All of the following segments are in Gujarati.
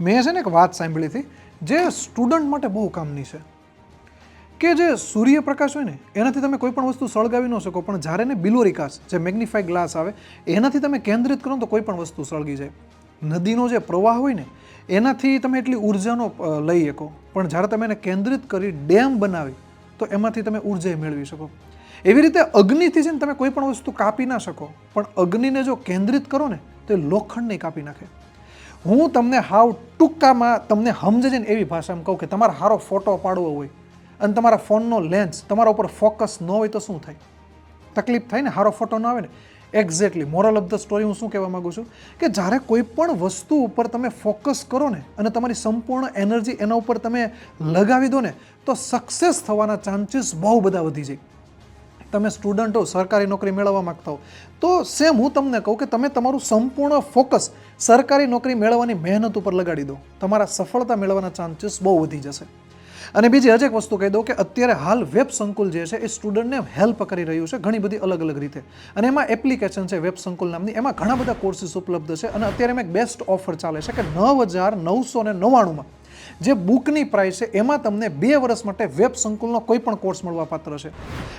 મેં છે ને એક વાત સાંભળી હતી જે સ્ટુડન્ટ માટે બહુ કામની છે કે જે સૂર્યપ્રકાશ હોય ને એનાથી તમે કોઈ પણ વસ્તુ સળગાવી ન શકો, પણ જ્યારે ને બિલોરિકાસ જે મેગ્નિફાઈ ગ્લાસ આવે એનાથી તમે કેન્દ્રિત કરો તો કોઈ પણ વસ્તુ સળગી જાય. નદીનો જે પ્રવાહ હોય ને એનાથી તમે એટલી ઉર્જાનો લઈ શકો, પણ જ્યારે તમે એને કેન્દ્રિત કરી ડેમ બનાવી તો એમાંથી તમે ઉર્જા મેળવી શકો. એવી રીતે અગ્નિથી છે ને તમે કોઈ પણ વસ્તુ કાપી ના શકો, પણ અગ્નિને જો કેન્દ્રિત કરો ને તો એ લોખંડને કાપી નાખે. હું તમને હાવ ટૂંકામાં તમને સમજે ને એવી ભાષામાં કહું કે તમારે સારો ફોટો પાડવો હોય અને તમારા ફોનનો લેન્સ તમારા ઉપર ફોકસ ન હોય તો શું થાય? તકલીફ થાય ને, સારો ફોટો ન આવે ને. Exactly moral of the story હું શું કહેવા માગું છું કે જ્યારે કોઈ પણ વસ્તુ ઉપર તમે ફોકસ કરો ને અને તમારી સંપૂર્ણ એનર્જી એના ઉપર તમે લગાવી દો ને તો સક્સેસ થવાના ચાન્સીસ બહુ બધા વધી જાય. તમે સ્ટુડન્ટ હો, સરકારી નોકરી મેળવવા માંગતા હો તો સેમ હું તમને કહું કે તમે તમારું સંપૂર્ણ ફોકસ સરકારી નોકરી મેળવવાની મહેનત ઉપર લગાડી દો, તમારા સફળતા મેળવવાના ચાન્સીસ બહુ વધી જશે. અને બીજી હજી એક વસ્તુ કહી દઉં કે અત્યારે હાલ વેબ સંકુલ જે છે એ સ્ટુડન્ટને હેલ્પ કરી રહ્યું છે ઘણી બધી અલગ અલગ રીતે, અને એમાં એપ્લિકેશન છે વેબ સંકુલ નામની, એમાં ઘણા બધા કોર્સીસ ઉપલબ્ધ છે. અને અત્યારે એમાં એક બેસ્ટ ઓફર ચાલે છે કે 9,999માં જે બુકની પ્રાઇસ છે એમાં તમને 2 વર્ષ માટે વેબ સંકુલનો કોઈ પણ કોર્સ મળવા પાત્ર છે.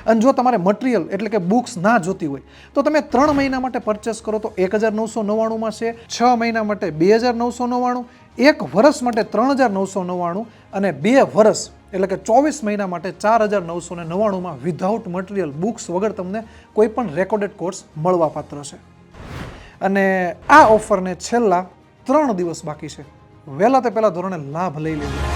અને જો તમારે મટીરિયલ એટલે કે બુક્સ ના જોતી હોય તો તમે 3 મહિના માટે પરચેસ કરો તો 1,999માં છે, 6 મહિના માટે 2,999, 1 વર્ષ માટે 3,999 અને 2 વર્ષ એટલે કે 24 મહિના માટે 4,999માં વિધાઉટ મટીરિયલ બુક્સ વગર તમને કોઈ પણ રેકોર્ડેડ કોર્સ મળવા પાત્ર છે. અને આ ઓફરને છેલ્લા 3 દિવસ બાકી છે. વહેલા તે પહેલા ધોરણે લાભ લઈ લેજો.